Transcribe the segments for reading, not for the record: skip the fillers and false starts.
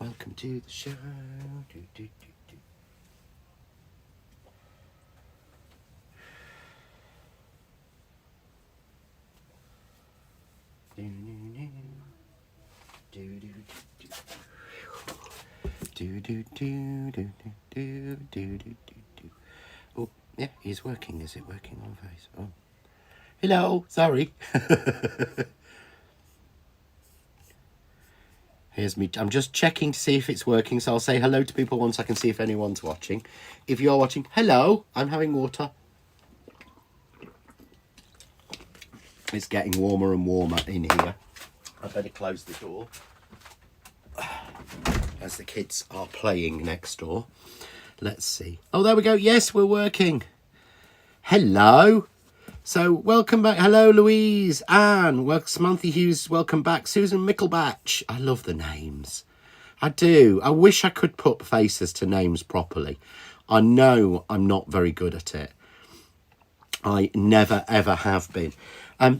Welcome to the show. Oh, yeah, he's working. Is it working on face? Oh, hello. Sorry. Here's me. I'm just checking to see if it's working. So I'll say hello to people once I can see if anyone's watching. If you're watching, hello. I'm having water. It's getting warmer and warmer in here. I better close the door as the kids are playing next door. Let's see. Oh, there we go. Yes, we're working. Hello. So welcome back. Hello, Louise, Anne, Samantha Hughes. Welcome back. Susan Micklebatch. I love the names. I do. I wish I could put faces to names properly. I know I'm not very good at it. I never, ever have been.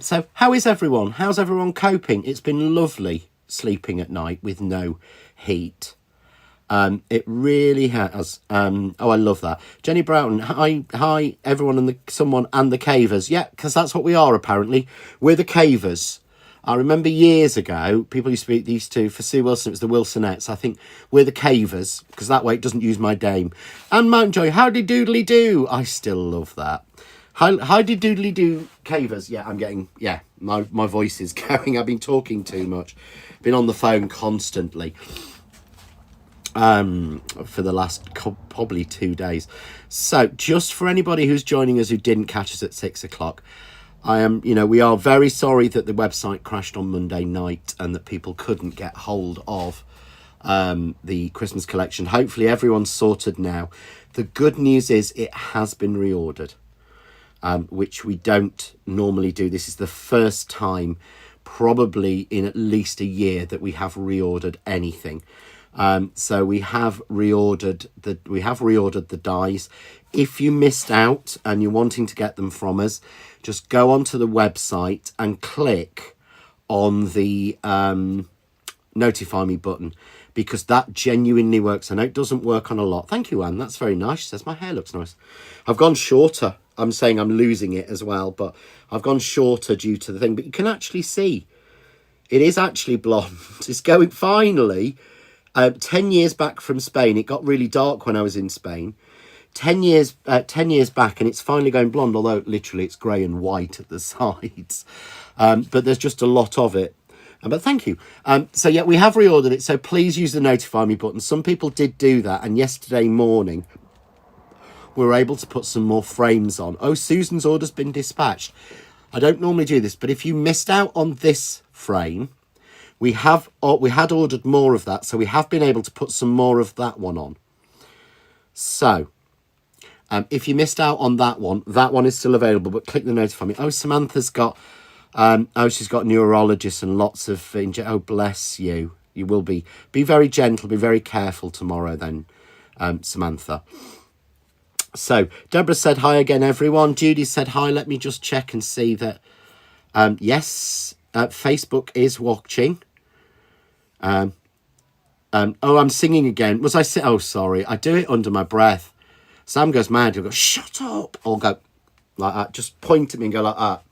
So how is everyone? How's everyone coping? It's been lovely sleeping at night with no heat. It really has. Oh, I love that. Jenny Broughton. Hi, everyone and someone and the Cavers. Yeah, because that's what we are, apparently. We're the Cavers. I remember years ago, people used to be these two. For Sue Wilson, it was the Wilsonettes. I think we're the Cavers, because that way it doesn't use my name. And Mountjoy, howdy doodly do. I still love that. Howdy doodly do, Cavers. Yeah, I'm getting, my voice is going. I've been talking too much. Been on the phone constantly. For the last probably 2 days. So just for anybody who's joining us who didn't catch us at 6 o'clock, we are very sorry that the website crashed on Monday night and that people couldn't get hold of the Christmas collection. Hopefully everyone's sorted now. The good news is it has been reordered, which we don't normally do. This is the first time probably in at least a year that we have reordered anything. So we have reordered the dies. If you missed out and you're wanting to get them from us, just go onto the website and click on the notify me button, because that genuinely works. I know it doesn't work on a lot. Thank you, Anne. That's very nice. She says my hair looks nice. I've gone shorter. I'm saying I'm losing it as well, but I've gone shorter due to the thing. But you can actually see it is actually blonde. It's going finally. 10 years back from Spain. It got really dark when I was in Spain. 10 years back, and it's finally going blonde, although literally it's grey and white at the sides. But there's just a lot of it. But thank you. So yeah, we have reordered it. So please use the notify me button. Some people did do that. And yesterday morning, we were able to put some more frames on. Oh, Susan's order's been dispatched. I don't normally do this, but if you missed out on this frame, we had ordered more of that, so we have been able to put some more of that one on. So, if you missed out on that one is still available, but click the notify me. Oh, Samantha's got, she's got neurologists and lots of, oh, bless you. You will be very gentle, be very careful tomorrow then, Samantha. So, Deborah said hi again, everyone. Judy said hi. Let me just check and see that, yes, Facebook is watching. Oh, I'm singing again. Was I oh, sorry. I do it under my breath. Sam goes mad. He'll go, shut up. Or go like that. Just point at me and go like that.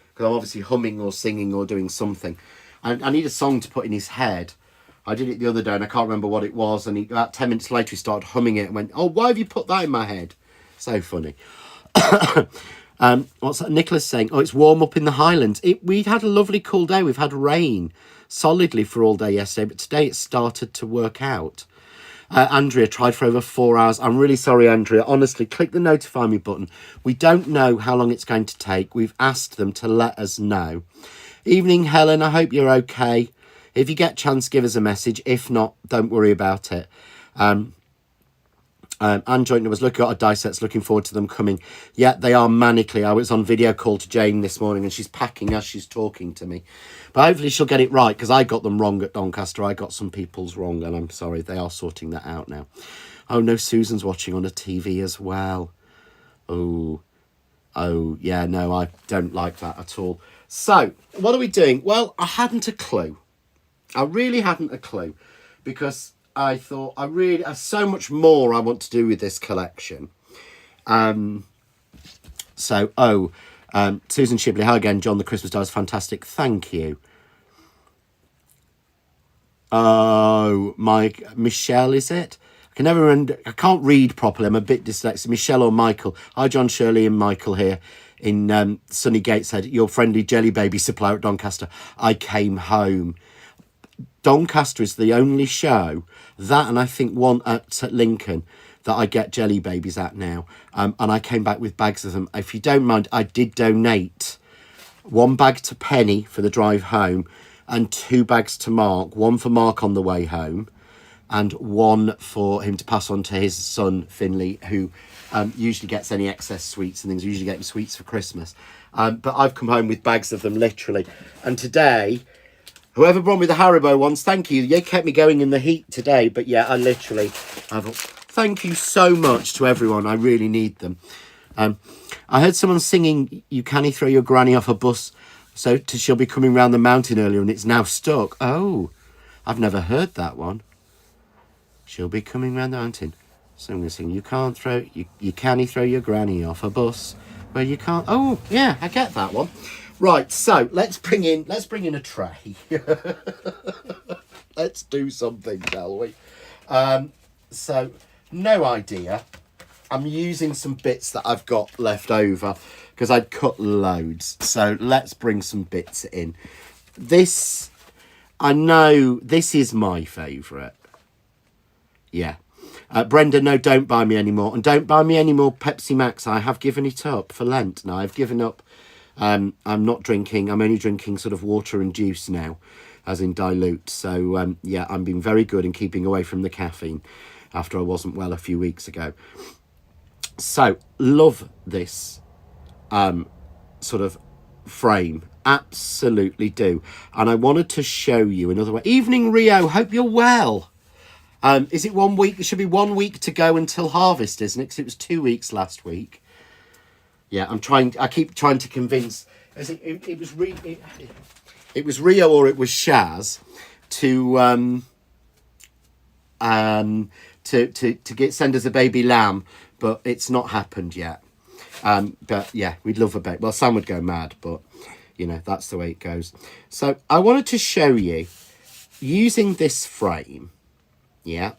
Because I'm obviously humming or singing or doing something. I need a song to put in his head. I did it the other day and I can't remember what it was. And about 10 minutes later, he started humming it and went, oh, why have you put that in my head? So funny. What's that? Nicholas saying, oh, it's warm up in the Highlands. We'd had a lovely cool day. We've had rain solidly for all day yesterday, but today it started to work out. Andrea tried for over 4 hours. I'm really sorry, Andrea. Honestly, click the notify me button. We don't know how long it's going to take. We've asked them to let us know. Evening, Helen. I hope you're okay. If you get a chance, give us a message. If not, don't worry about it. Anne Joyner was looking at our dice sets, looking forward to them coming. Yeah, they are manically. I was on video call to Jane this morning and she's packing as she's talking to me. But hopefully she'll get it right, because I got them wrong at Doncaster. I got some people's wrong and I'm sorry. They are sorting that out now. Oh no, Susan's watching on a TV as well. Oh, Oh, yeah, no, I don't like that at all. So, what are we doing? Well, I hadn't a clue. I really hadn't a clue, because I thought there's so much more I want to do with this collection. Susan Shibley, hi again, John, the Christmas die is fantastic. Thank you. Oh, Michelle, is it? I can't read properly. I'm a bit dyslexic. Michelle or Michael. Hi, John, Shirley and Michael here in sunny Gateshead, your friendly jelly baby supplier at Doncaster. I came home. Doncaster is the only show, that and I think one at Lincoln, that I get jelly babies at now. And I came back with bags of them. If you don't mind, I did donate 1 bag to Penny for the drive home and 2 bags to Mark. 1 for Mark on the way home and 1 for him to pass on to his son, Finley, who usually gets any excess sweets and things. I usually get him sweets for Christmas. But I've come home with bags of them, literally. And today, whoever brought me the Haribo ones, thank you. You kept me going in the heat today. But yeah, I literally thank you so much to everyone. I really need them. I heard someone singing, "You can't throw your granny off a bus, so she'll be coming round the mountain earlier and it's now stuck." Oh, I've never heard that one. She'll be coming round the mountain. So I'm going to sing, "You can't throw, you can't throw your granny off a bus, where you can't." Oh, yeah, I get that one. Right, so let's bring in a tray. Let's do something, shall we? So, no idea. I'm using some bits that I've got left over because I'd cut loads. So let's bring some bits in. This, I know this is my favourite. Yeah. Brenda, no, don't buy me anymore. And don't buy me any more Pepsi Max. I have given it up for Lent. Now, I've given up. I'm not drinking. I'm only drinking sort of water and juice now, as in dilute. So, yeah, I'm being very good in keeping away from the caffeine after I wasn't well a few weeks ago. So, love this sort of frame. Absolutely do. And I wanted to show you another way. Evening, Rio. Hope you're well. Is it 1 week? It should be 1 week to go until harvest, isn't it? Because it was 2 weeks last week. Yeah, I keep trying to convince. It was Rio or it was Shaz to send us a baby lamb, but it's not happened yet. But yeah, we'd love a baby. Well, Sam would go mad, but you know, that's the way it goes. So I wanted to show you using this frame. Yeah,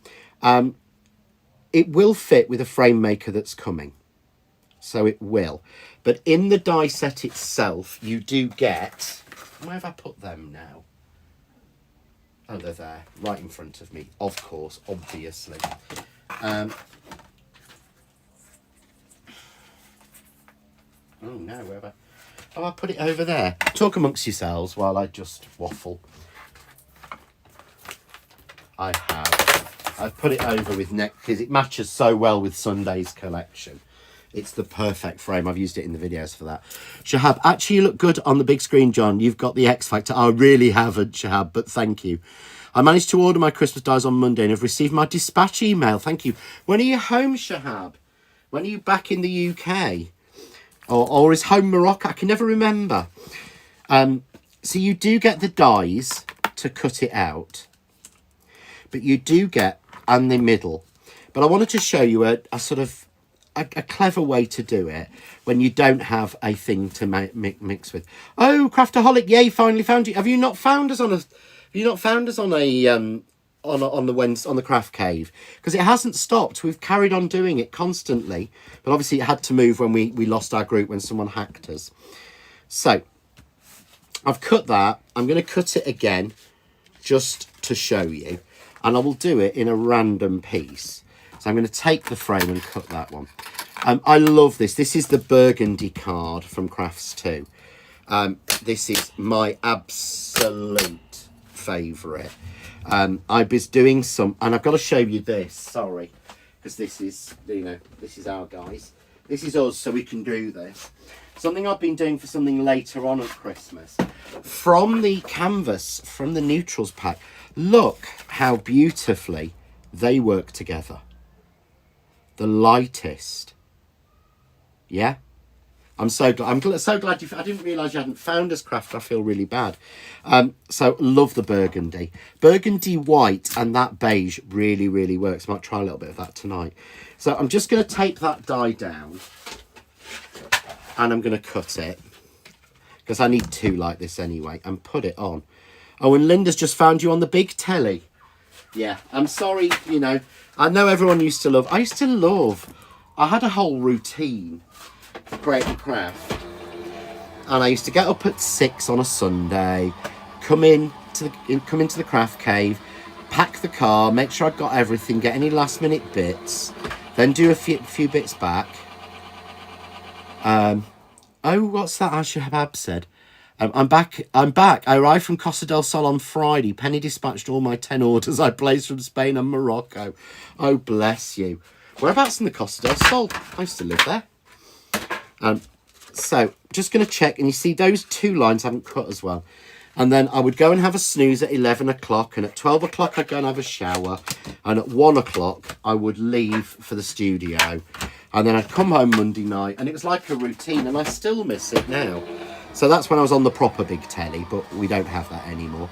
it will fit with a frame maker that's coming. So it will. But in the die set itself, you do get... Where have I put them now? Oh, they're there, right in front of me. Of course, obviously. Oh, no, where have I... Oh, I put it over there. Talk amongst yourselves while I just waffle. I have. I've put it over with neck because it matches so well with Sunday's collection. It's the perfect frame. I've used it in the videos for that. Shahab, actually you look good on the big screen, John. You've got the X Factor. I really haven't, Shahab, but thank you. I managed to order my Christmas dies on Monday and have received my dispatch email. Thank you. When are you home, Shahab? When are you back in the UK? Or is home Morocco? I can never remember. So you do get the dies to cut it out. But you do get, and the middle. But I wanted to show you a sort of, a clever way to do it when you don't have a thing to mix with. Oh, Craftaholic, yay! Finally found you. Have you not found us on a? Have you not found us on a on the Craft Cave? Because it hasn't stopped. We've carried on doing it constantly, but obviously it had to move when we lost our group when someone hacked us. So I've cut that. I'm going to cut it again, just to show you, and I will do it in a random piece. So I'm going to take the frame and cut that one. I love this. This is the burgundy card from Crafts 2. This is my absolute favourite. I was doing some, and I've got to show you this, sorry, because this is, you know, this is our guys. This is us, so we can do this. Something I've been doing for something later on at Christmas. From the canvas, from the neutrals pack, look how beautifully they work together. The lightest. Yeah? I'm so glad. So glad I didn't realise you hadn't found us, Craft. I feel really bad. So love the burgundy. Burgundy white and that beige really, really works. Might try a little bit of that tonight. So I'm just going to tape that die down. And I'm going to cut it. Because I need two like this anyway. And put it on. Oh, and Linda's just found you on the big telly. Yeah, I'm sorry, you know. I know everyone used to love... I had a whole routine. Great and Craft, and I used to get up at 6 on a Sunday, come into the craft cave, pack the car, make sure I'd got everything, get any last minute bits, then do a few bits back. Oh, what's that? Ashabab said. I'm back. I arrived from Costa del Sol on Friday. Penny dispatched all my 10 orders I placed from Spain and Morocco. Oh, bless you. Whereabouts in the Costa del Sol? I used to live there. So just going to check, and you see those two lines haven't cut as well. And then I would go and have a snooze at 11 o'clock, and at 12 o'clock I'd go and have a shower, and at 1 o'clock I would leave for the studio, and then I'd come home Monday night, and it was like a routine, and I still miss it now. So that's when I was on the proper big telly, but we don't have that anymore.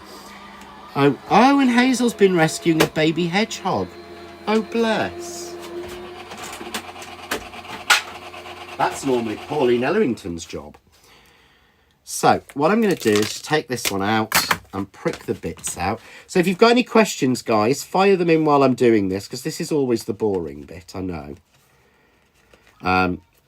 Oh, and Hazel's been rescuing a baby hedgehog. Oh, bless. That's normally Pauline Ellerington's job. So what I'm going to do is take this one out and prick the bits out. So if you've got any questions, guys, fire them in while I'm doing this, because this is always the boring bit, I know.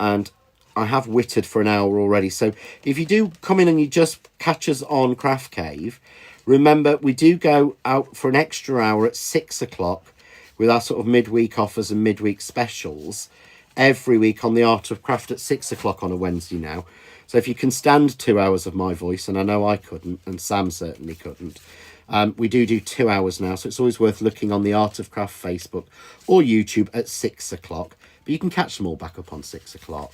And I have wittered for an hour already. So if you do come in and you just catch us on Craft Cave, remember we do go out for an extra hour at 6 o'clock with our sort of midweek offers and midweek specials every week on the Art of Craft at 6 o'clock on a Wednesday now. So if you can stand 2 hours of my voice, and I know I couldn't, and Sam certainly couldn't, we do 2 hours now. So it's always worth looking on the Art of Craft Facebook or YouTube at 6 o'clock. But you can catch them all back up on 6 o'clock.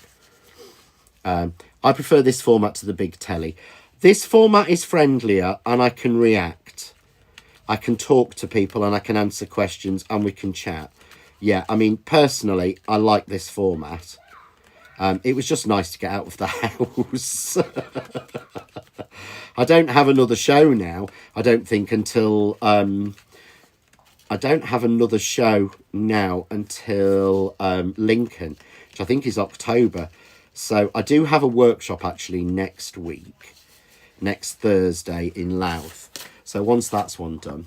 I prefer this format to the big telly. This format is friendlier, and I can react. I can talk to people, and I can answer questions, and we can chat. Yeah, I mean, personally, I like this format. It was just nice to get out of the house. I don't have another show now, I don't think, until... I don't have another show now until Lincoln, which I think is October. So I do have a workshop, actually, next week. Next Thursday in Louth. So once that's one done...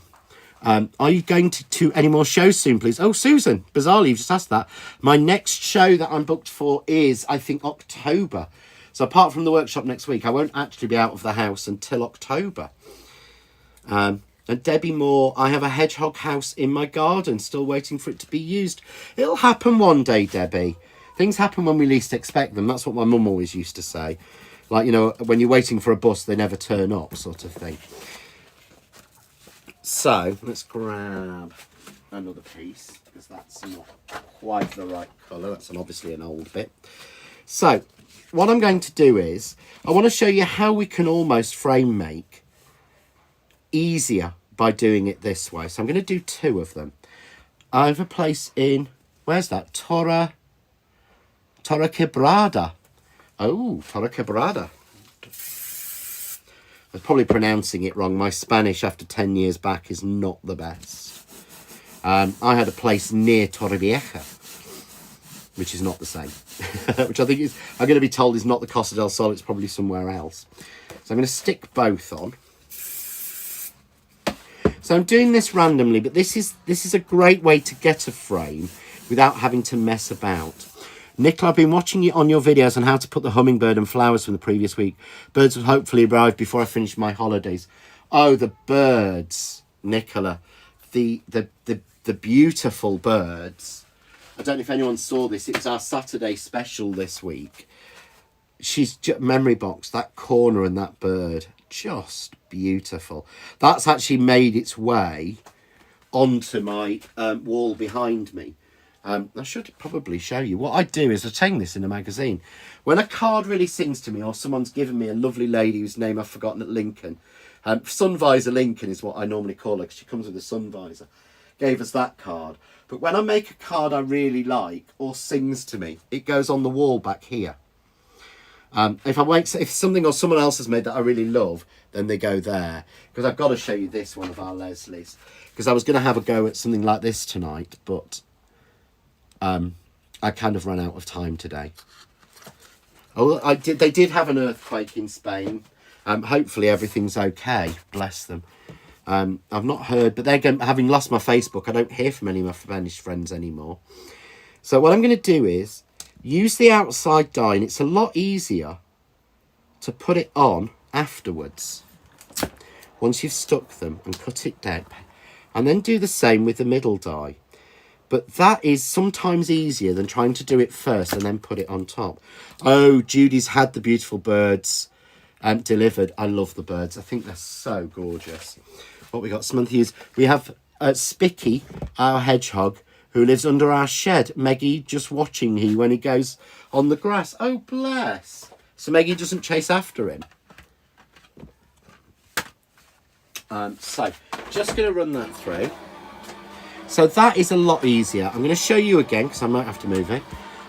are you going to any more shows soon, please? Oh, Susan, bizarrely, you've just asked that. My next show that I'm booked for is, I think, October. So apart from the workshop next week, I won't actually be out of the house until October. And Debbie Moore, I have a hedgehog house in my garden, still waiting for it to be used. It'll happen one day, Debbie. Things happen when we least expect them. That's what my mum always used to say. Like, you know, when you're waiting for a bus, they never turn up, sort of thing. So let's grab another piece, because that's not quite the right colour. That's obviously an old bit. So what I'm going to do is I want to show you how we can almost frame make easier by doing it this way. So I'm going to do 2 of them. I have a place in, where's that? Torre Quebrada. Oh, Torre Quebrada. I was probably pronouncing it wrong. My Spanish after 10 years back is not the best. I had a place near Torrevieja, which is not the same. Which I think is, I'm going to be told is not the Costa del Sol. It's probably somewhere else. So I'm going to stick both on. So I'm doing this randomly, but this is a great way to get a frame without having to mess about. Nicola, I've been watching you on your videos on how to put the hummingbird and flowers from the previous week. Birds will hopefully arrive before I finish my holidays. Oh, the birds, Nicola. The beautiful birds. I don't know if anyone saw this. It was our Saturday special this week. She's memory box, that corner and that bird. Just beautiful. That's actually made its way onto my wall behind me. I should probably show you. What I do is I take this in a magazine. When a card really sings to me, or someone's given me, a lovely lady whose name I've forgotten at Lincoln, Sun Visor Lincoln is what I normally call her, because she comes with a sun visor, gave us that card. But when I make a card I really like, or sings to me, it goes on the wall back here. If something or someone else has made that I really love, then they go there. Because I've got to show you this one of our Leslie's. Because I was going to have a go at something like this tonight, but I kind of ran out of time today. Oh, they did have an earthquake in Spain. Hopefully everything's okay. Bless them. I've not heard, but having lost my Facebook, I don't hear from any of my Spanish friends anymore. So what I'm going to do is use the outside die, and it's a lot easier to put it on afterwards once you've stuck them and cut it down, and then do the same with the middle die. But that is sometimes easier than trying to do it first and then put it on top. Oh, Judy's had the beautiful birds delivered. I love the birds. I think they're so gorgeous. What we got, Samantha, is we have Spicky, our hedgehog, who lives under our shed. Meggie just watching when he goes on the grass. Oh, bless. So Meggie doesn't chase after him. So, just going to run that through. So that is a lot easier. I'm going to show you again, because I might have to move it.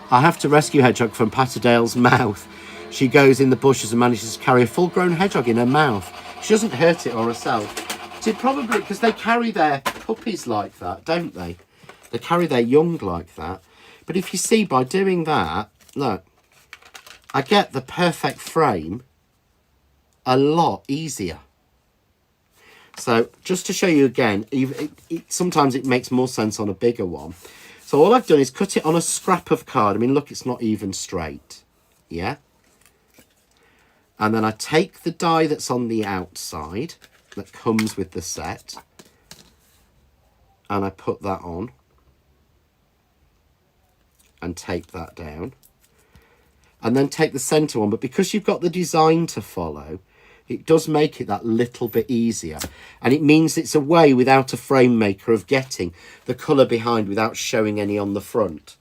I have to rescue Hedgehog from Patterdale's mouth. She goes in the bushes and manages to carry a full-grown hedgehog in her mouth. She doesn't hurt it or herself. She probably, because they carry their puppies like that, don't they? They carry their young like that. But if you see, by doing that, look, I get the perfect frame a lot easier. So just to show you again, sometimes it makes more sense on a bigger one. So all I've done is cut it on a scrap of card. I mean, look, it's not even straight. Yeah. And then I take the die that's on the outside that comes with the set, and I put that on and tape that down, and then take the centre one. But because you've got the design to follow, it does make it that little bit easier. And it means it's a way without a frame maker of getting the colour behind without showing any on the front.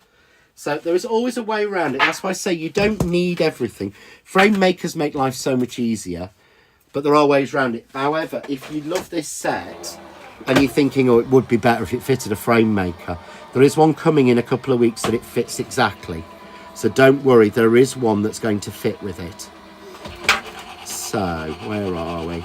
So there is always a way around it. That's why I say you don't need everything. Frame makers make life so much easier, but there are ways around it. However, if you love this set and you're thinking, oh, it would be better if it fitted a frame maker, there is one coming in a couple of weeks that it fits exactly. So don't worry, there is one that's going to fit with it. So, where are we?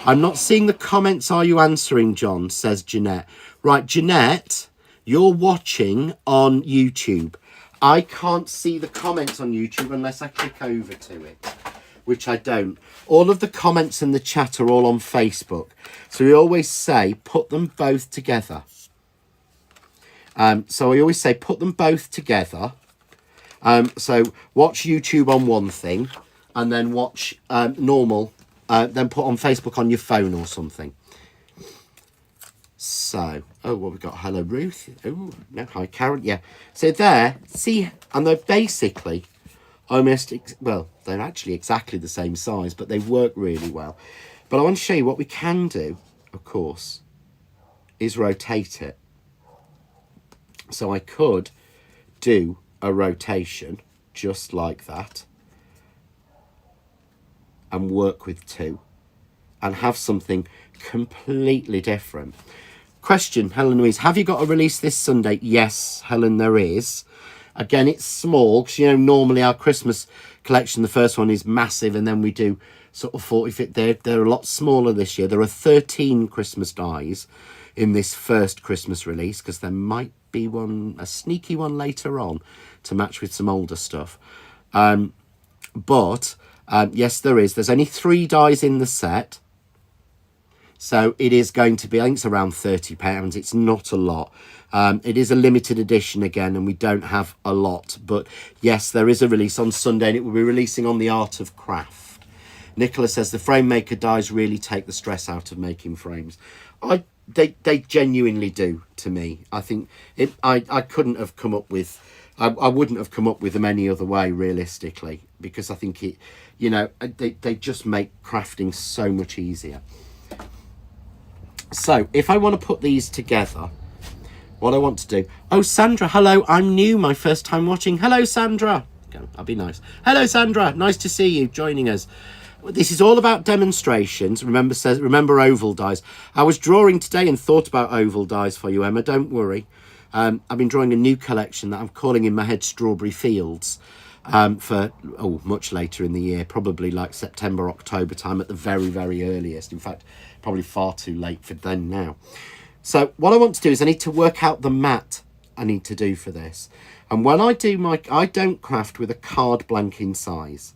I'm not seeing the comments. Are you answering, John? Says Jeanette. Right, Jeanette, you're watching on YouTube. I can't see the comments on YouTube unless I click over to it, which I don't. All of the comments in the chat are all on Facebook. So we always say, put them both together. So I always say, put them both together. So watch YouTube on one thing, and then watch normal, then put on Facebook on your phone or something. So, oh, what we got? Hello, Ruth. Oh, no, hi, Karen. Yeah. So there, see, and they're basically almost, well, they're actually exactly the same size, but they work really well. But I want to show you what we can do, of course, is rotate it. So I could do a rotation just like that, and work with two and have something completely different. Question, Helen Louise, have you got a release this Sunday? Yes, Helen, there is. Again, it's small because, you know, normally our Christmas collection, the first one is massive, and then we do sort of 40 feet. They're a lot smaller this year. There are 13 Christmas dies in this first Christmas release, because there might be a sneaky one later on to match with some older stuff. But yes, there is. There's only 3 dies in the set. So it is going to be, I think it's around £30. It's not a lot. It is a limited edition again, and we don't have a lot. But yes, there is a release on Sunday, and it will be releasing on the Art of Craft. Nicola says the frame maker dies really take the stress out of making frames. They genuinely do, to me. I think I couldn't have come up with, I wouldn't have come up with them any other way, realistically, because I think it, you know, they just make crafting so much easier. So if I want to put these together, what I want to do, oh, Sandra, hello, I'm new, my first time watching. Hello, Sandra. Okay, I'll be nice. Hello, Sandra, nice to see you joining us. This is all about demonstrations. Remember oval dies. I was drawing today and thought about oval dies for you, Emma, don't worry. I've been drawing a new collection that I'm calling in my head Strawberry Fields. for much later in the year, probably like September, October time at the very, very earliest. In fact, probably far too late for then now. So what I want to do is I need to work out the mat I need to do for this. And when I do I don't craft with a card blank in size.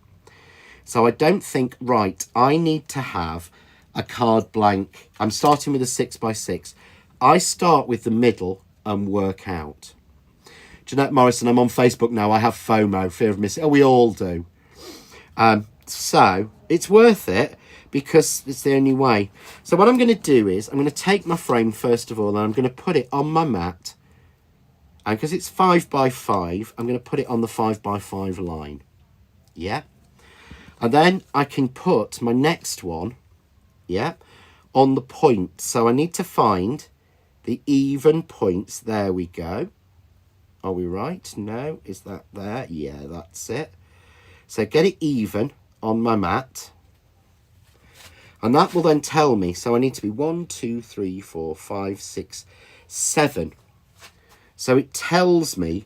So I don't think, right, I need to have a card blank. I'm starting with a 6x6. I start with the middle and work out. Jeanette Morrison, I'm on Facebook now. I have FOMO, fear of missing. Oh, we all do. So it's worth it because it's the only way. So what I'm going to do is I'm going to take my frame first of all and I'm going to put it on my mat. And because it's 5x5, I'm going to put it on the 5x5 line. Yeah. And then I can put my next one, yeah, on the point. So I need to find the even points. There we go. Are we right? No. Is that there? Yeah, that's it. So get it even on my mat. And that will then tell me, so I need to be 1, 2, 3, 4, 5, 6, 7. So it tells me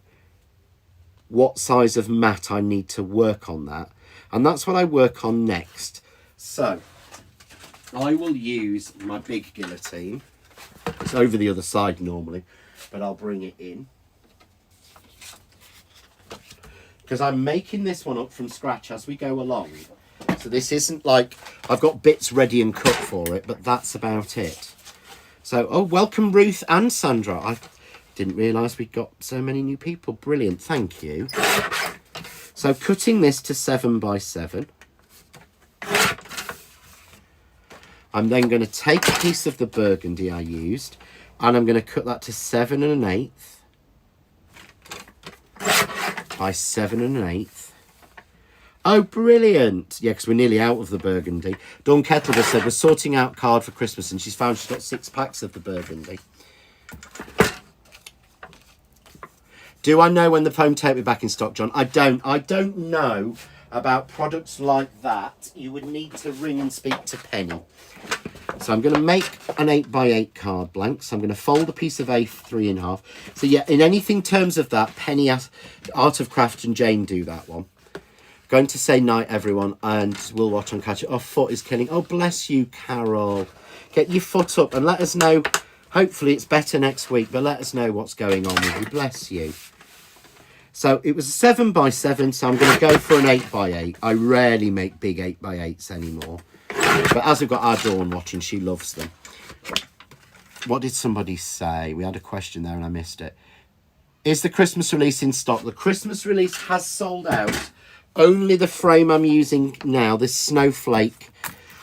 what size of mat I need to work on that. And that's what I work on next. So I will use my big guillotine. It's over the other side normally, but I'll bring it in. Because I'm making this one up from scratch as we go along. So this isn't like I've got bits ready and cut for it, but that's about it. So, oh, welcome Ruth and Sandra. I didn't realise we'd got so many new people. Brilliant, thank you. So cutting this to 7x7. I'm then going to take a piece of the burgundy I used and I'm going to cut that to 7 1/8 by 7 1/8. Oh, brilliant. Yeah, because we're nearly out of the burgundy. Dawn Kettle just said we're sorting out card for Christmas and she's found she's got 6 packs of the burgundy. Do I know when the foam tape will be back in stock, John? I don't know about products like that. You would need to ring and speak to Penny. So I'm going to make an 8x8 card blank. So I'm going to fold a piece of A3 in half. So yeah, in anything terms of that, Penny, Art of Craft and Jane do that one. Going to say night, everyone, and we'll watch on Catch It. Oh, foot is killing. Oh, bless you, Carol. Get your foot up and let us know. Hopefully it's better next week, but let us know what's going on with you. Bless you. So it was a 7x7, so I'm going to go for an 8x8. I rarely make big 8x8s anymore. But as we've got our Dawn watching, she loves them. What did somebody say? We had a question there and I missed it. Is the Christmas release in stock? The Christmas release has sold out. Only the frame I'm using now, this Snowflake,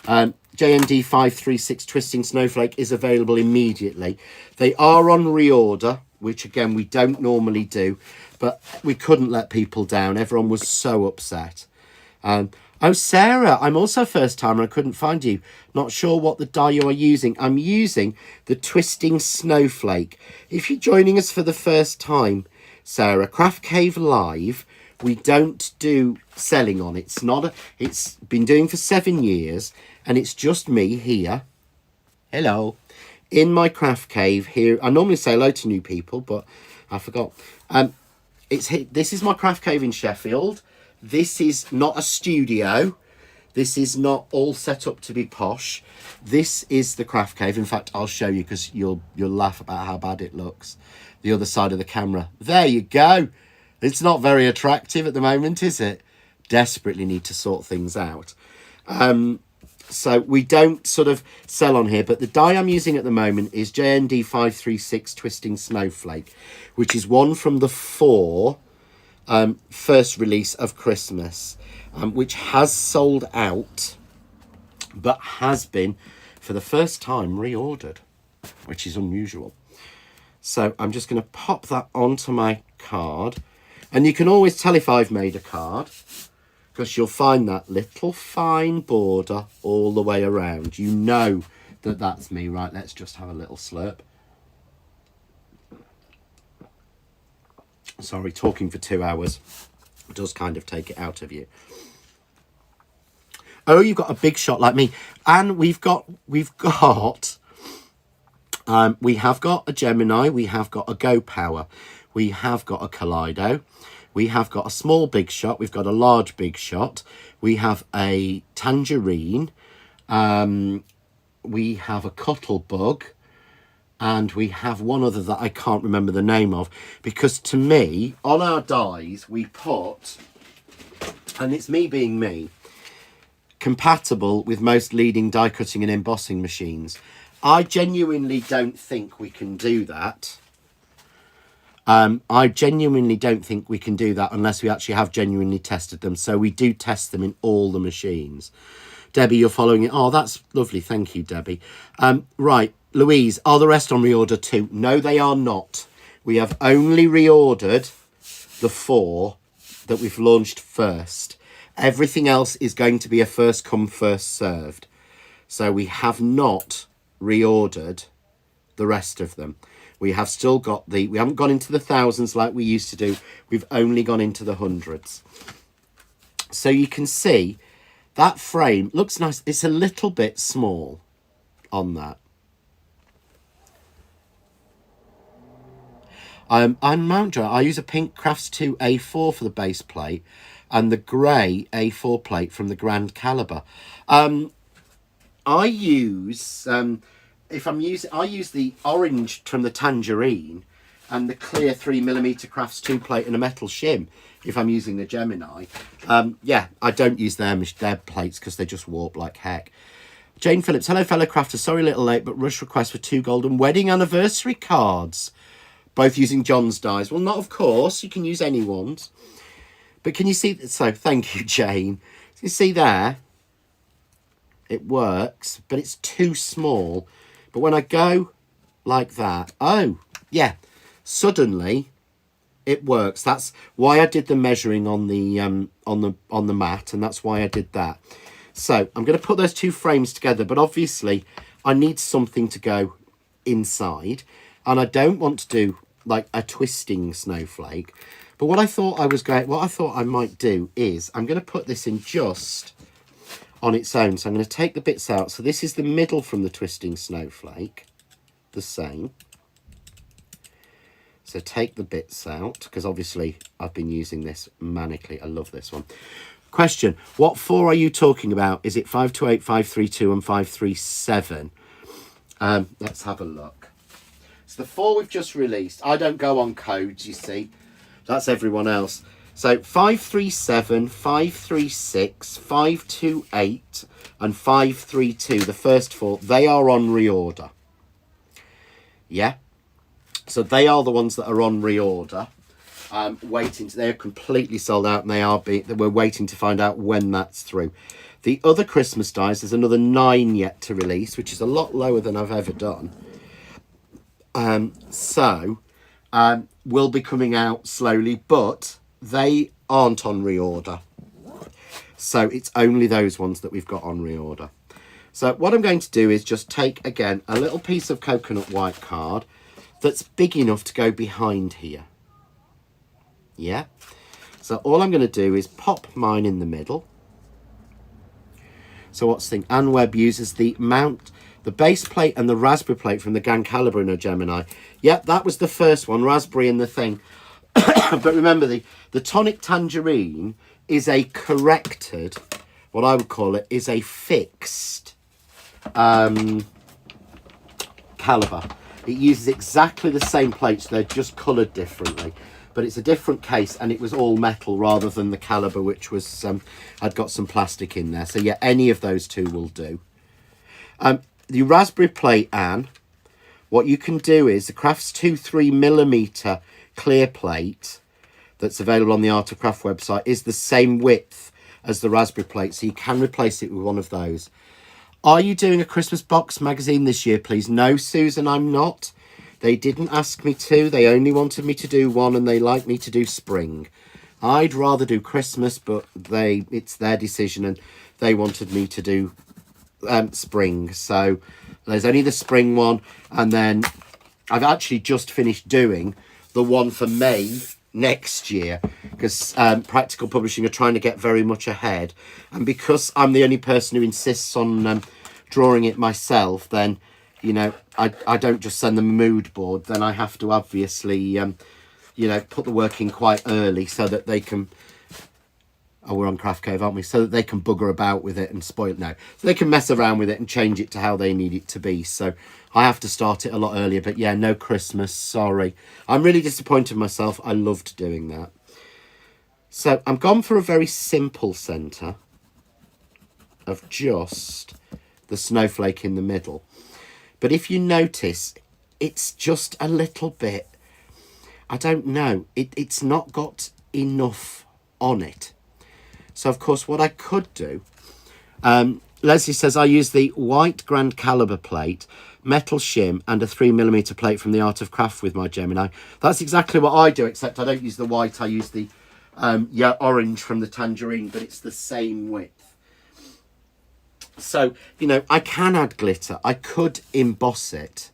JND 536 Twisting Snowflake, is available immediately. They are on reorder, which again, we don't normally do, but we couldn't let people down. Everyone was so upset. Oh, Sarah, I'm also first timer. I couldn't find you. Not sure what the die you are using. I'm using the Twisting Snowflake. If you're joining us for the first time, Sarah, Craft Cave Live, we don't do selling on. It's been doing for 7 years and it's just me here. Hello. In my craft cave here. I normally say hello to new people, but I forgot. This is my craft cave in Sheffield. This is not a studio. This is not all set up to be posh. This is the craft cave. In fact, I'll show you because you'll laugh about how bad it looks. The other side of the camera. There you go. It's not very attractive at the moment, is it? Desperately need to sort things out. So we don't sort of sell on here, but the die I'm using at the moment is JND 536 Twisting Snowflake, which is one from the 4 first release of Christmas, which has sold out, but has been, for the first time, reordered, which is unusual. So I'm just going to pop that onto my card. And you can always tell if I've made a card, because you'll find that little fine border all the way around. You know that that's me. Right, let's just have a little slurp. Sorry, talking for 2 hours does kind of take it out of you. Oh, you've got a big shot like me. And we have got a Gemini, we have got a Go Power, we have got a Kaleido, We have got a small big shot. We've got a large big shot. We have a tangerine. We have a cuttlebug. And we have one other that I can't remember the name of. Because to me, on our dies, we put, and it's me being me, compatible with most leading die cutting and embossing machines. I genuinely don't think we can do that. I genuinely don't think we can do that unless we actually have genuinely tested them. So we do test them in all the machines. Debbie, you're following it. Oh, that's lovely. Thank you, Debbie. Right, Louise, are the rest on reorder too? No, they are not. We have only reordered the 4 that we've launched first. Everything else is going to be a first come, first served. So we have not reordered the rest of them. We have still got we haven't gone into the thousands like we used to do. We've only gone into the hundreds. So you can see that frame looks nice. It's a little bit small on that. On Mount Joy, I use a pink Crafts 2 A4 for the base plate and the grey A4 plate from the Grand Caliber. I use I use the orange from the Tangerine and the clear 3mm Crafts 2 plate and a metal shim if I'm using the Gemini. Yeah, I don't use their plates because they just warp like heck. Jane Phillips, hello fellow crafters, sorry a little late, but rush request for 2 golden wedding anniversary cards. Both using John's dies. Well, not of course, you can use anyone's. But can you see, so thank you, Jane. You see there, it works, but it's too small. But when I go like that, oh, yeah, suddenly it works. That's why I did the measuring on the mat, and that's why I did that. So I'm going to put those 2 frames together, but obviously I need something to go inside, and I don't want to do like a twisting snowflake. But what I thought I might do is I'm going to put this in just on its own. So I'm going to take the bits out. So this is the middle from the twisting snowflake, the same. So take the bits out, because obviously I've been using this manically. I love this one. Question, what 4 are you talking about? Is it 528, 532 and 537? Let's have a look. So the 4 we've just released, I don't go on codes, you see. That's everyone else. So 537, 536, 528 and 532, the first 4, they are on reorder. Yeah. So they are the ones that are on reorder. They're completely sold out, and we're waiting to find out when that's through. The other Christmas dies, there's another 9 yet to release, which is a lot lower than I've ever done. Will be coming out slowly, but they aren't on reorder. So it's only those ones that we've got on reorder. So what I'm going to do is just take, again, a little piece of coconut white card that's big enough to go behind here. Yeah. So all I'm going to do is pop mine in the middle. So what's the thing? Anne Webb uses the base plate and the raspberry plate from the Grand Caliber in a Gemini. Yep, that was the first one, raspberry and the thing. But remember, the tonic tangerine is a corrected, what I would call it, is a fixed caliber. It uses exactly the same plates, they're just coloured differently. But it's a different case, and it was all metal rather than the caliber, which was had got some plastic in there. So yeah, any of those 2 will do. The raspberry plate, Anne, what you can do is the Crafts 2 3mm clear plate that's available on the Art of Craft website is the same width as the raspberry plate, so you can replace it with one of those. Are you doing a Christmas box magazine this year, please? No, Susan, I'm not. They didn't ask me to. They only wanted me to do one, and they like me to do spring. I'd rather do Christmas, but it's their decision, and they wanted me to do spring. So there's only the spring one, and then I've actually just finished doing the one for May next year, because Practical Publishing are trying to get very much ahead, and because I'm the only person who insists on drawing it myself, then you know I don't just send them a mood board, then I have to obviously you know, put the work in quite early so that they can... Oh, we're on Craft Cave, aren't we? So that they can bugger about with it and spoil it. No. So they can mess around with it and change it to how they need it to be. So I have to start it a lot earlier. But yeah, no Christmas. Sorry. I'm really disappointed in myself. I loved doing that. So I'm gone for a very simple centre of just the snowflake in the middle. But if you notice, it's just a little bit... I don't know. It's not got enough on it. So, of course, what I could do... Leslie says, I use the white Grand Caliber plate, metal shim, and a 3mm plate from the Art of Craft with my Gemini. That's exactly what I do, except I don't use the white. I use the orange from the Tangerine, but it's the same width. So, you know, I can add glitter. I could emboss it,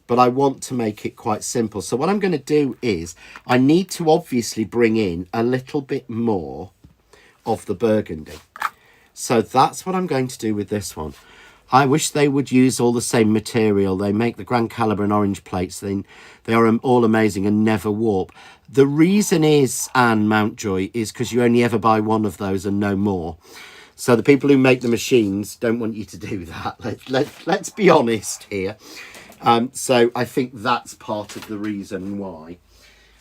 but I want to make it quite simple. So what I'm going to do is I need to obviously bring in a little bit more of the burgundy. So that's what I'm going to do with this one. I wish they would use all the same material. They make the Grand Caliber and orange plates. They are all amazing and never warp. The reason is, Anne Mountjoy, is because you only ever buy one of those and no more. So the people who make the machines don't want you to do that. Let's be honest here. So I think that's part of the reason why.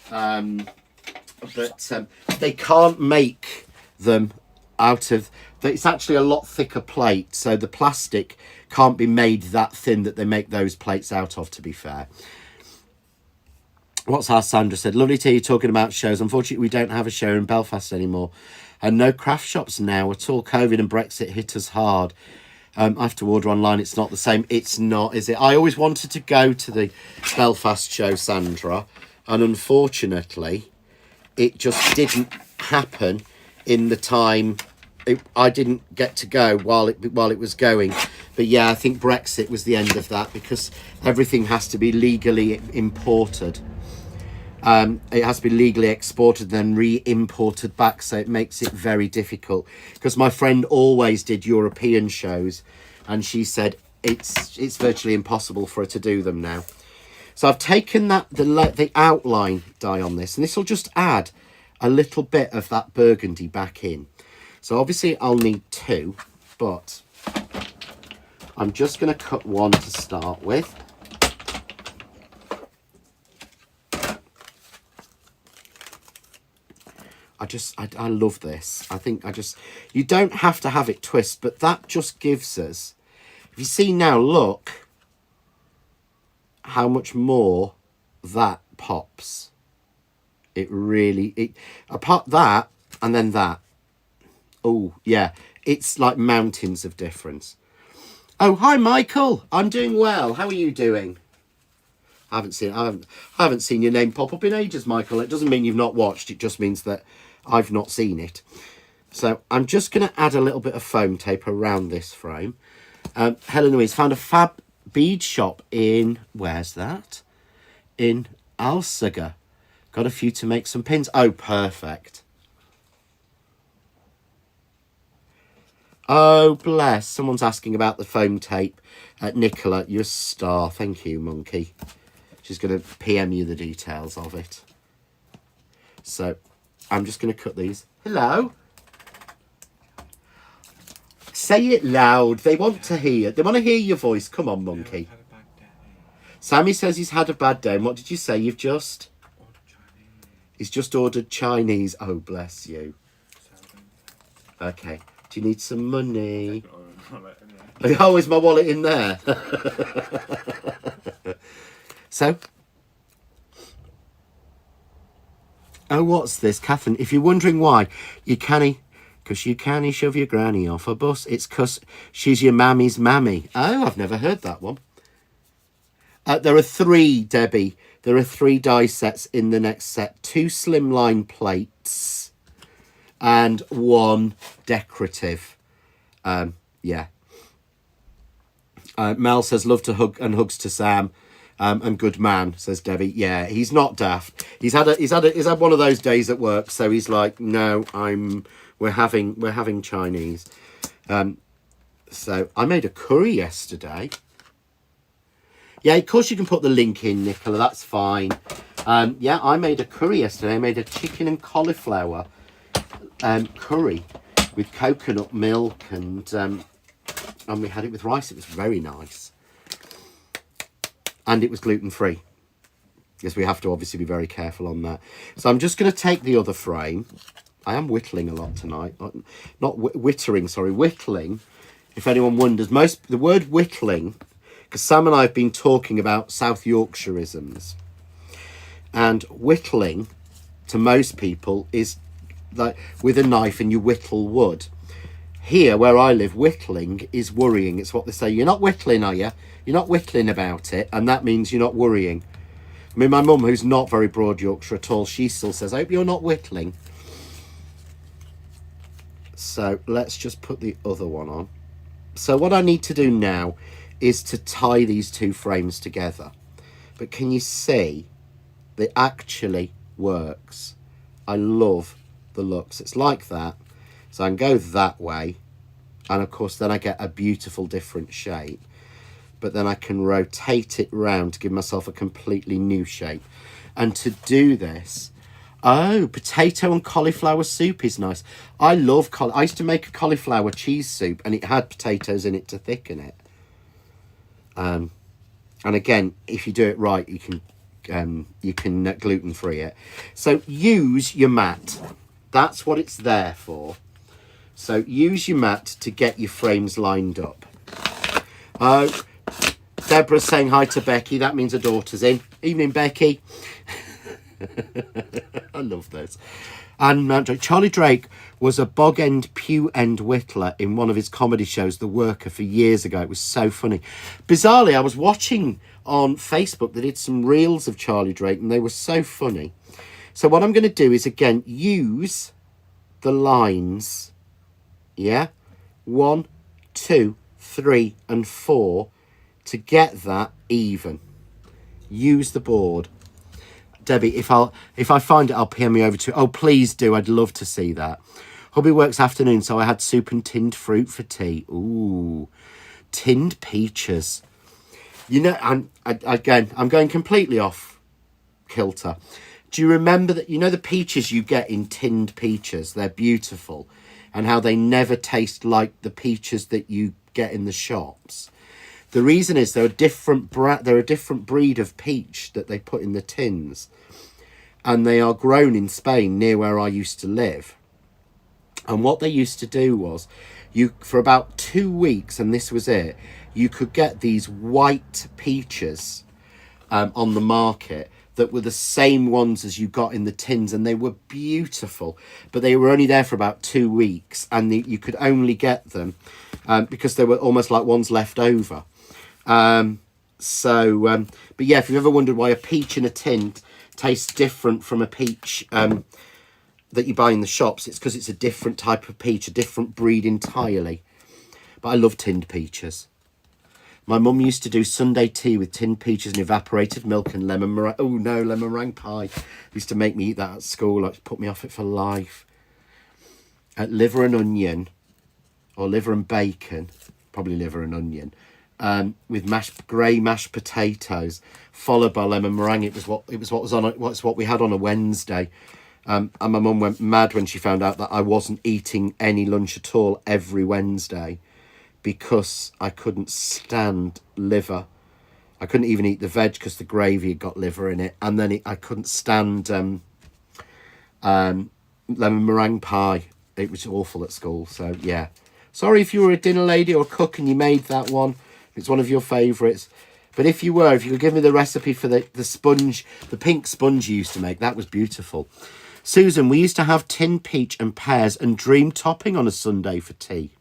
But they can't make them out of... It's actually a lot thicker plate, so the plastic can't be made that thin that they make those plates out of, to be fair. What's our Sandra said? Lovely to hear you talking about shows. Unfortunately, we don't have a show in Belfast anymore. And no craft shops now at all. COVID and Brexit hit us hard. I have to order online. It's not the same. It's not, is it? I always wanted to go to the Belfast show, Sandra. And unfortunately, it just didn't happen in the time... I didn't get to go while it was going. But yeah, I think Brexit was the end of that because everything has to be legally imported. It has to be legally exported, then re-imported back, so it makes it very difficult. Because my friend always did European shows, and she said it's virtually impossible for her to do them now. So I've taken the outline dye on this, and this will just add a little bit of that burgundy back in. So obviously I'll need two, but I'm just going to cut one to start with. I love this. You don't have to have it twist, but that just gives us, if you see now, look how much more that pops. Apart that, and then that. Oh, yeah. It's like mountains of difference. Oh, hi, Michael. I'm doing well. How are you doing? I haven't seen your name pop up in ages, Michael. It doesn't mean you've not watched. It just means that I've not seen it. So I'm just going to add a little bit of foam tape around this frame. Helen Louise found a fab bead shop in... Where's that? In Alsager. Got a few to make some pins. Oh, perfect. Oh, bless. Someone's asking about the foam tape. Nicola, you're a star. Thank you, Monkey. She's going to PM you the details of it. So, I'm just going to cut these. Hello? Say it loud. They want to hear. They want to hear your voice. Come on, Monkey. Sammy says he's had a bad day. And what did you say? You've just... He's just ordered Chinese. Oh, bless you. Okay. Do you need some money? Oh, is my wallet in there? So, oh, what's this, Catherine? If you're wondering why, because you canny shove your granny off a bus. It's because she's your mammy's mammy. Oh, I've never heard that one. There are three, Debbie. There are 3 die sets in the next set. 2 slimline plates and 1 decorative. Yeah. Mel says, love to hug, and hugs to Sam. And good man, says Debbie. Yeah, he's not daft. He's had one of those days at work, so he's like, no, we're having Chinese. So I made a curry yesterday. Yeah, of course you can put the link in, Nicola. That's fine. Yeah, I made a curry yesterday. I made a chicken and cauliflower curry with coconut milk, and we had it with rice. It was very nice. And it was gluten-free. Yes, we have to obviously be very careful on that. So I'm just going to take the other frame. I am whittling a lot tonight. Not whittering, sorry, whittling. If anyone wonders, the word whittling, because Sam and I have been talking about South Yorkshireisms. And whittling, to most people, is like with a knife and you whittle wood. Here, where I live, whittling is worrying. It's what they say. You're not whittling, are you? You're not whittling about it. And that means you're not worrying. I mean, my mum, who's not very broad Yorkshire at all, she still says, I hope you're not whittling. So let's just put the other one on. So what I need to do now is to tie these two frames together. But can you see that it actually works? I love the looks. It's like that. So I can go that way. And of course, then I get a beautiful different shape. But then I can rotate it round to give myself a completely new shape. And to do this, oh, potato and cauliflower soup is nice. I love I used to make a cauliflower cheese soup, and it had potatoes in it to thicken it. And again, if you do it right, you can gluten-free it. So use your mat. That's what it's there for. So use your mat to get your frames lined up. Deborah's saying hi to Becky. That means her daughter's in. Evening, Becky. I love this. And Charlie Drake was a bog-end, pew-end whittler in one of his comedy shows, The Worker, for years ago. It was so funny. Bizarrely, I was watching on Facebook, they did some reels of Charlie Drake, and they were so funny. So what I'm going to do is, again, use the lines. Yeah? 1, 2, 3, and 4 to get that even. Use the board. Debbie, if I find it, I'll PM you over to. Oh, please do. I'd love to see that. Hubby works afternoon, so I had soup and tinned fruit for tea. Ooh, tinned peaches. You know, I'm going completely off kilter. Do you remember that? You know the peaches you get in tinned peaches? They're beautiful, and how they never taste like the peaches that you get in the shops. The reason is they're a different breed of peach that they put in the tins, and they are grown in Spain near where I used to live. And what they used to do was, for about 2 weeks, and this was it, you could get these white peaches on the market that were the same ones as you got in the tins, and they were beautiful, but they were only there for about 2 weeks, and you could only get them because they were almost like ones left over. But yeah, if you've ever wondered why a peach in a tin tastes different from a peach that you buy in the shops, it's because it's a different type of peach, a different breed entirely. But I love tinned peaches. My mum used to do Sunday tea with tinned peaches and evaporated milk and lemon meringue. Oh no, lemon meringue pie. Used to make me eat that at school. Like, put me off it for life. Liver and onion, or liver and bacon, probably liver and onion, with grey mashed potatoes, followed by lemon meringue. It's what we had on a Wednesday. And my mum went mad when she found out that I wasn't eating any lunch at all every Wednesday, because I couldn't stand liver. I couldn't even eat the veg because the gravy had got liver in it. And then I couldn't stand lemon meringue pie. It was awful at school. So, yeah. Sorry if you were a dinner lady or a cook and you made that one. It's one of your favourites. But if you could give me the recipe for the sponge, the pink sponge you used to make, that was beautiful. Susan, we used to have tinned peach and pears and dream topping on a Sunday for tea.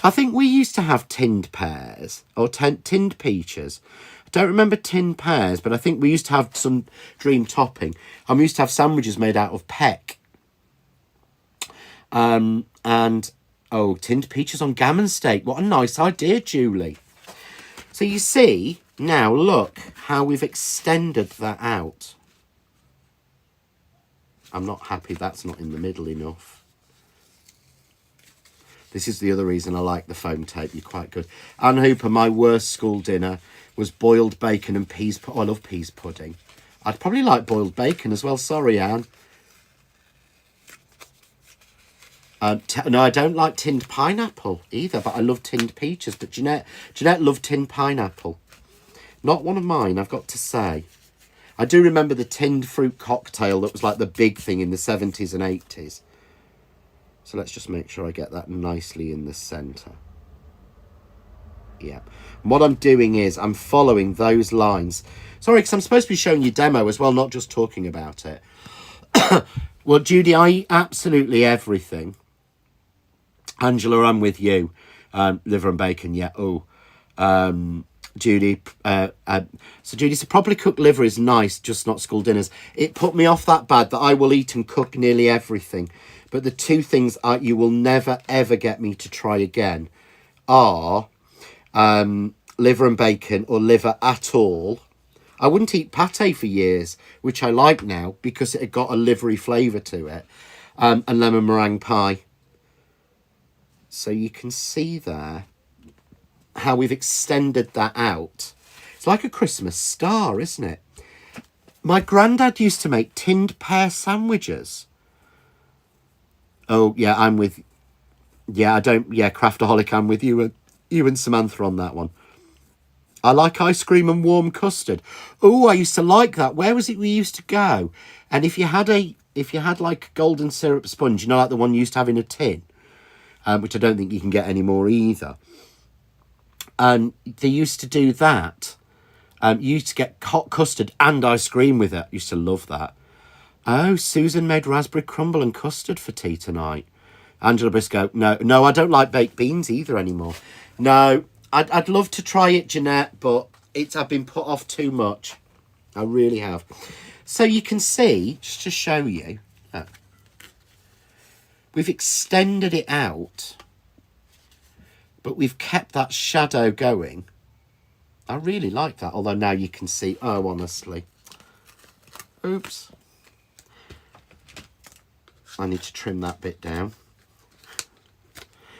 I think we used to have tinned pears or tinned peaches. I don't remember tinned pears, but I think we used to have some dream topping. And we used to have sandwiches made out of peck. And, tinned peaches on gammon steak. What a nice idea, Julie. So you see, now look how we've extended that out. I'm not happy that's not in the middle enough. This is the other reason I like the foam tape. You're quite good. Anne Hooper, my worst school dinner was boiled bacon and peas. Oh, I love peas pudding. I'd probably like boiled bacon as well. Sorry, Anne. No, I don't like tinned pineapple either, but I love tinned peaches. But Jeanette loved tinned pineapple. Not one of mine, I've got to say. I do remember the tinned fruit cocktail that was like the big thing in the 70s and 80s. So let's just make sure I get that nicely in the centre. Yeah. And what I'm doing is I'm following those lines. Sorry, because I'm supposed to be showing you demo as well, not just talking about it. Well, Judy, I eat absolutely everything. Angela, I'm with you. Liver and bacon, yeah. Oh, Judy. So Judy said, properly cooked liver is nice, just not school dinners. It put me off that bad that I will eat and cook nearly everything. But the two things you will never, ever get me to try again are liver and bacon, or liver at all. I wouldn't eat pate for years, which I like now because it had got a livery flavour to it, and lemon meringue pie. So you can see there how we've extended that out. It's like a Christmas star, isn't it? My granddad used to make tinned pear sandwiches. Oh, yeah, I'm with... Yeah, Craftaholic, I'm with you and Samantha on that one. I like ice cream and warm custard. Oh, I used to like that. Where was it we used to go? And if you had like golden syrup sponge, you know, like the one you used to have in a tin, which I don't think you can get anymore either. And they used to do that. You used to get hot custard and ice cream with it. Used to love that. Oh, Susan made raspberry crumble and custard for tea tonight. Angela Briscoe, no, I don't like baked beans either anymore. No, I'd love to try it, Jeanette, but I've been put off too much. I really have. So you can see, just to show you, we've extended it out, but we've kept that shadow going. I really like that, although now you can see, oh, honestly. Oops. I need to trim that bit down.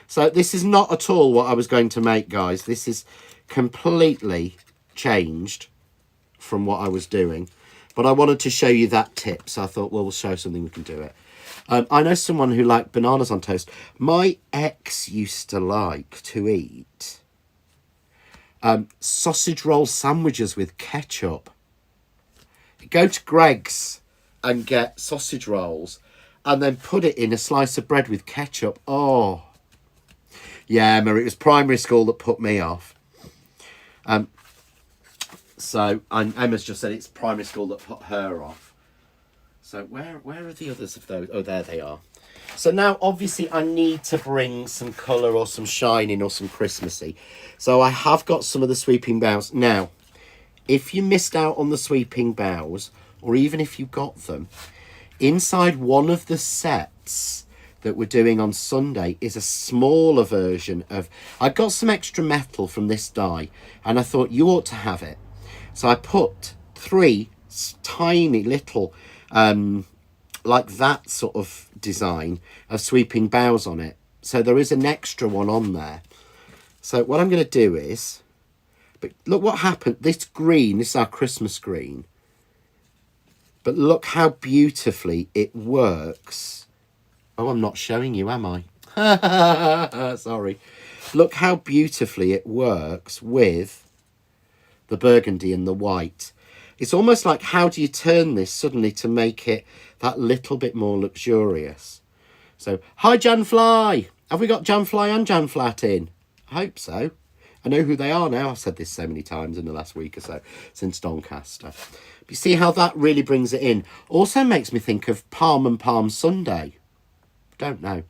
So this is not at all what I was going to make, guys. This is completely changed from what I was doing. But I wanted to show you that tip, so I thought, well, we'll show something we can do it. I know someone who liked bananas on toast. My ex used to like to eat sausage roll sandwiches with ketchup. Go to Greg's and get sausage rolls and then put it in a slice of bread with ketchup. Oh, yeah, Emma, it was primary school that put me off. Emma's just said it's primary school that put her off. So where are the others of those? Oh, there they are. So now, obviously, I need to bring some colour or some shining or some Christmassy. So I have got some of the sweeping bows. Now, if you missed out on the sweeping bows, or even if you got them, inside one of the sets that we're doing on Sunday is a smaller version of... I got some extra metal from this die, and I thought you ought to have it. So I put 3 tiny little... like that sort of design of sweeping bows on it. So there is an extra one on there. So what I'm going to do is, but look what happened. This green, this is our Christmas green. But look how beautifully it works. Oh, I'm not showing you, am I? Sorry. Look how beautifully it works with the burgundy and the white. It's almost like, how do you turn this suddenly to make it that little bit more luxurious? So, hi, Jan Fly. Have we got Jan Fly and Jan Flat in? I hope so. I know who they are now. I've said this so many times in the last week or so since Doncaster. But you see how that really brings it in. Also makes me think of Palm and Palm Sunday. Don't know.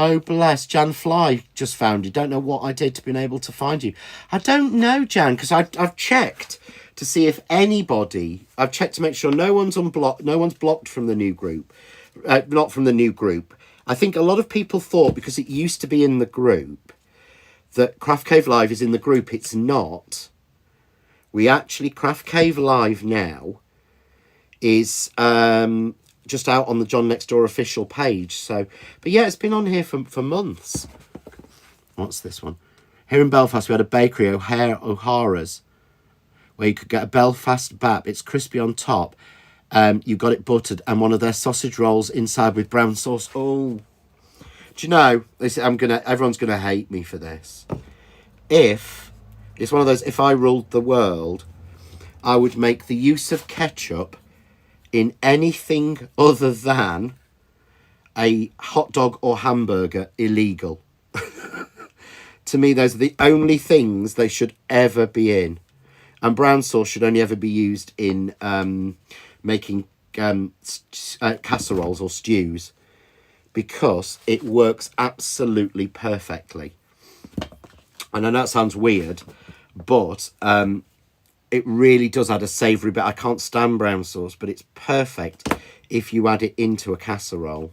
Oh, bless. Jan Fly just found you. Don't know what I did to be able to find you. I don't know, Jan, because I've checked to see if anybody... I've checked to make sure no one's unblocked. No one's blocked from the new group. Not from the new group. I think a lot of people thought, because it used to be in the group, that Craft Cave Live is in the group. It's not. We actually... Craft Cave Live now is just out on the John Next Door official page. So, but yeah, it's been on here for months. What's this one? Here in Belfast, we had a bakery, O'Hara's, where you could get a Belfast bap. It's crispy on top. You got it buttered, and one of their sausage rolls inside with brown sauce. Oh, do you know? Everyone's gonna hate me for this. If it's one of those, if I ruled the world, I would make the use of ketchup in anything other than a hot dog or hamburger illegal. To me, those are the only things they should ever be in. And brown sauce should only ever be used in making casseroles or stews, because it works absolutely perfectly. And I know that sounds weird, but it really does add a savoury bit. I can't stand brown sauce, but it's perfect if you add it into a casserole.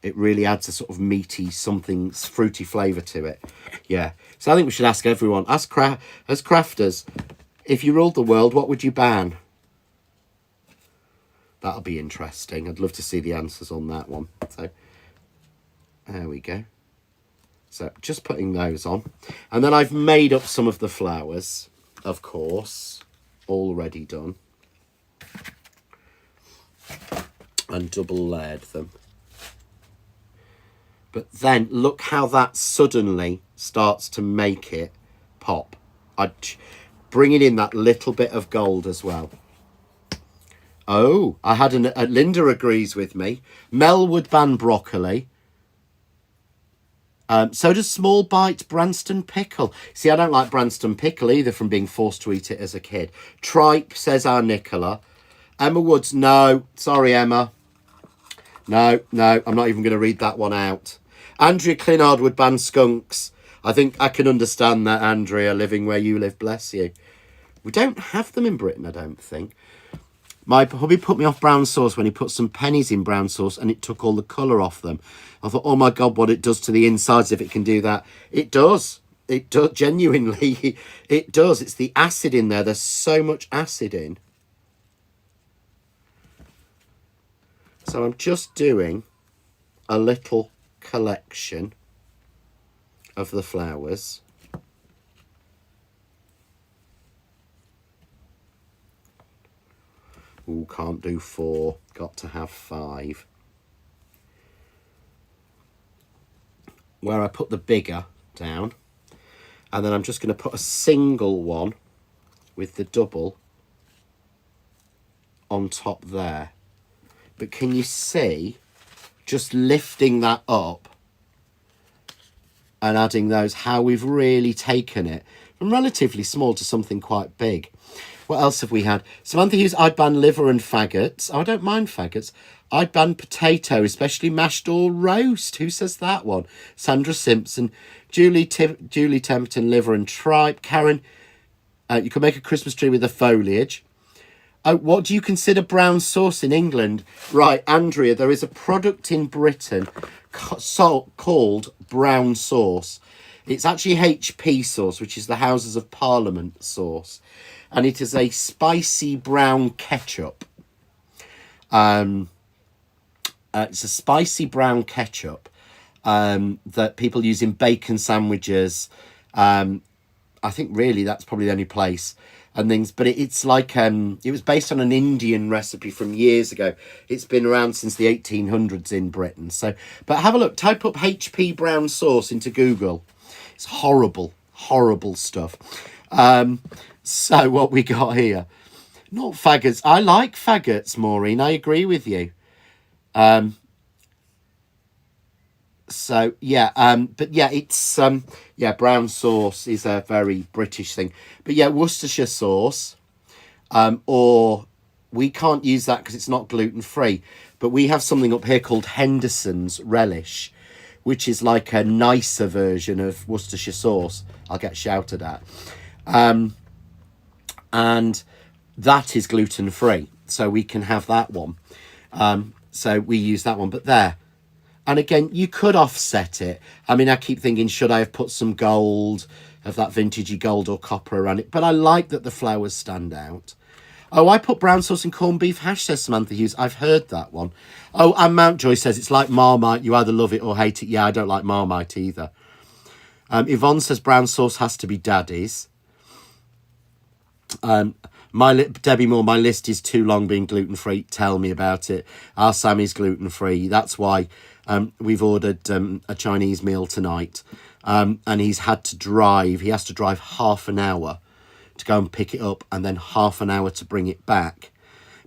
It really adds a sort of meaty, something fruity flavour to it. Yeah. So I think we should ask everyone, as crafters, if you ruled the world, what would you ban? That'll be interesting. I'd love to see the answers on that one. So there we go. So just putting those on. And then I've made up some of the flowers, of course, already done. And double layered them. But then look how that suddenly starts to make it pop. I bring it in that little bit of gold as well. Oh, I had Linda agrees with me. Mel would ban broccoli. So does Small Bite Branston Pickle. See, I don't like Branston Pickle either, from being forced to eat it as a kid. Tripe, says our Nicola. Emma Woods, no. Sorry, Emma. No, I'm not even going to read that one out. Andrea Clinard would ban skunks. I think I can understand that, Andrea, living where you live, bless you. We don't have them in Britain, I don't think. My hubby put me off brown sauce when he put some pennies in brown sauce and it took all the colour off them. I thought, oh my God, what it does to the insides if it can do that. It does. It does, genuinely. It does. It's the acid in there. There's so much acid in. So I'm just doing a little collection of the flowers. Ooh, can't do 4. Got to have 5. Where I put the bigger down. And then I'm just going to put a single one with the double on top there. But can you see, just lifting that up and adding those, how we've really taken it from relatively small to something quite big. What else have we had? Samantha Hughes, I'd ban liver and faggots. Oh, I don't mind faggots. I'd ban potato, especially mashed or roast. Who says that one? Sandra Simpson. Julie Templeton, liver and tripe. Karen, you can make a Christmas tree with the foliage. Oh, what do you consider brown sauce in England? Right, Andrea, there is a product in Britain called brown sauce. It's actually HP sauce, which is the Houses of Parliament sauce. And it is a spicy brown ketchup. It's a spicy brown ketchup that people use in bacon sandwiches. I think really that's probably the only place and things. But it's like, it was based on an Indian recipe from years ago. It's been around since the 1800s in Britain. So, but have a look. Type up HP brown sauce into Google. It's horrible, horrible stuff. So what we got here? Not faggots. I like faggots, Maureen. I agree with you. So yeah, but yeah, it's yeah, brown sauce is a very British thing. But yeah, Worcestershire sauce, or we can't use that because it's not gluten free. But we have something up here called Henderson's relish, which is like a nicer version of Worcestershire sauce. I'll get shouted at. And that is gluten free, so we can have that one. So we use that one, but there. And again, you could offset it. I mean, I keep thinking, should I have put some gold, of that vintagey gold or copper around it? But I like that the flowers stand out. Oh, I put brown sauce and corned beef hash, says Samantha Hughes. I've heard that one. Oh, and Mountjoy says it's like Marmite. You either love it or hate it. Yeah, I don't like Marmite either. Yvonne says brown sauce has to be Daddy's. Debbie Moore, my list is too long being gluten-free. Tell me about it. Our Sammy's gluten-free. That's why we've ordered a Chinese meal tonight. And he's had to drive. He has to drive half an hour to go and pick it up and then half an hour to bring it back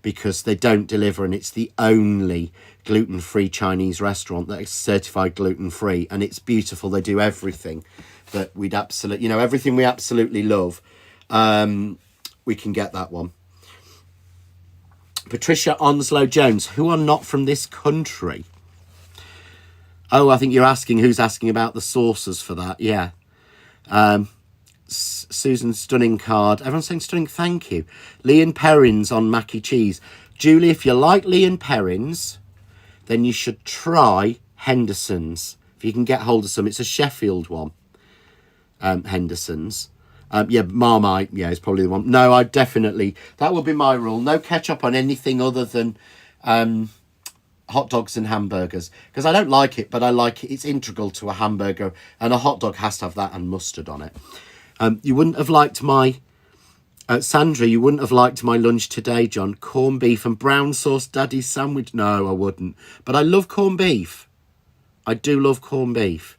because they don't deliver, and it's the only gluten-free Chinese restaurant that is certified gluten-free, and it's beautiful. They do everything that we'd absolutely, everything we absolutely love. We can get that one. Patricia Onslow Jones, who are not from this country. Oh, I think you're asking who's asking about the sauces for that. Yeah. Susan, stunning card. Everyone's saying stunning, thank you. Leon Perrins on Mackie Cheese. Julie, if you like Leon Perrins, then you should try Henderson's. If you can get hold of some. It's a Sheffield one. Henderson's. Yeah, Marmite, yeah, is probably the one. No, that would be my rule. No ketchup on anything other than hot dogs and hamburgers. Because I don't like it, but I like it. It's integral to a hamburger. And a hot dog has to have that and mustard on it. You wouldn't have liked my... Sandra, you wouldn't have liked my lunch today, John. Corned beef and brown sauce Daddy's sandwich. No, I wouldn't. But I love corned beef. I do love corned beef.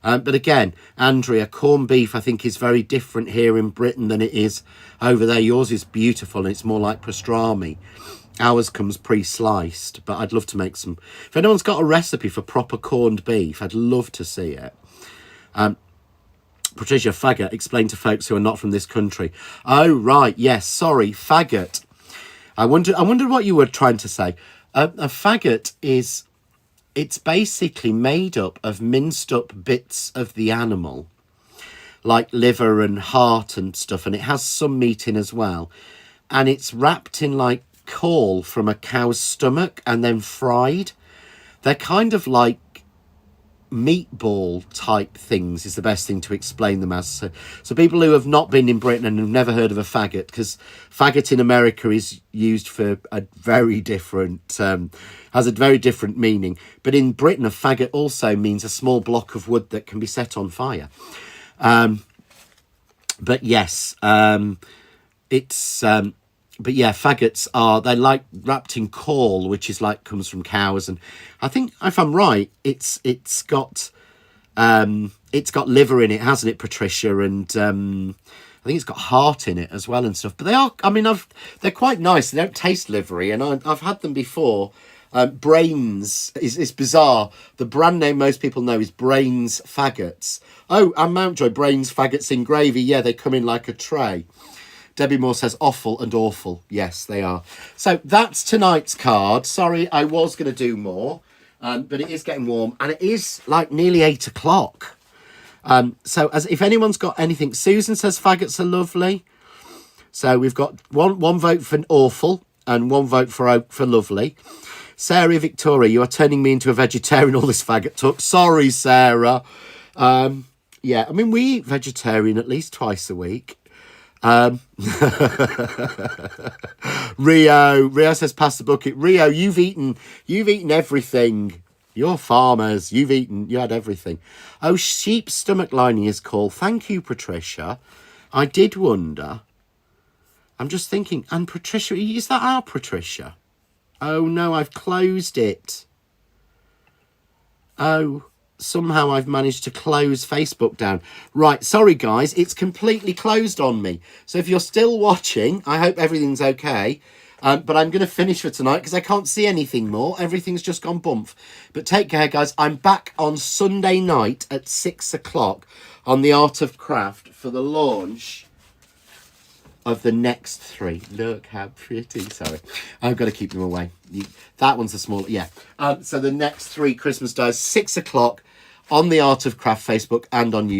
But again, Andrea, corned beef I think is very different here in Britain than it is over there. Yours is beautiful and it's more like pastrami. Ours comes pre-sliced, but I'd love to make some. If anyone's got a recipe for proper corned beef, I'd love to see it. Patricia, faggot, explain to folks who are not from this country. Oh, right, yes, sorry, faggot. I wondered what you were trying to say. A faggot is... It's basically made up of minced up bits of the animal, like liver and heart and stuff, and it has some meat in as well. And it's wrapped in like caul from a cow's stomach and then fried. They're kind of like meatball type things is the best thing to explain them as. So people who have not been in Britain and have never heard of a faggot, because faggot in America is used for a very different has a very different meaning, but in Britain a faggot also means a small block of wood that can be set on fire. But yes, but yeah, faggots they're like wrapped in caul, which is like comes from cows, and I think if I'm right, it's got liver in it, hasn't it, Patricia? And I think it's got heart in it as well and stuff. But they are, they're quite nice. They don't taste livery, and I've had them before. Brains is bizarre. The brand name most people know is Brains Faggots. Oh, and Mountjoy, Brains Faggots in gravy. Yeah, they come in like a tray. Debbie Moore says awful and awful. Yes, they are. So that's tonight's card. Sorry, I was going to do more, but it is getting warm and it is like nearly 8 o'clock. So as if anyone's got anything, Susan says faggots are lovely. So we've got one vote for awful and one vote for lovely. Sarah Victoria, you are turning me into a vegetarian, all this faggot talk. Sorry, Sarah. Yeah, we eat vegetarian at least twice a week. Rio says pass the bucket. Rio, you've eaten everything. You're farmers. You had everything. Oh, sheep stomach lining is called. Thank you, Patricia. I did wonder. I'm just thinking, and Patricia, is that our Patricia? Oh no, I've closed it. Oh, somehow I've managed to close Facebook down. Right, sorry guys, it's completely closed on me. So if you're still watching, I hope everything's okay. But I'm going to finish for tonight because I can't see anything more. Everything's just gone bump. But take care, guys. I'm back on Sunday night at 6 o'clock on The Art of Craft for the launch of the next 3. Look how pretty. Sorry, I've got to keep them away. That one's the smaller. Yeah. So the next 3 Christmas dies, 6 o'clock on The Art of Craft Facebook and on YouTube.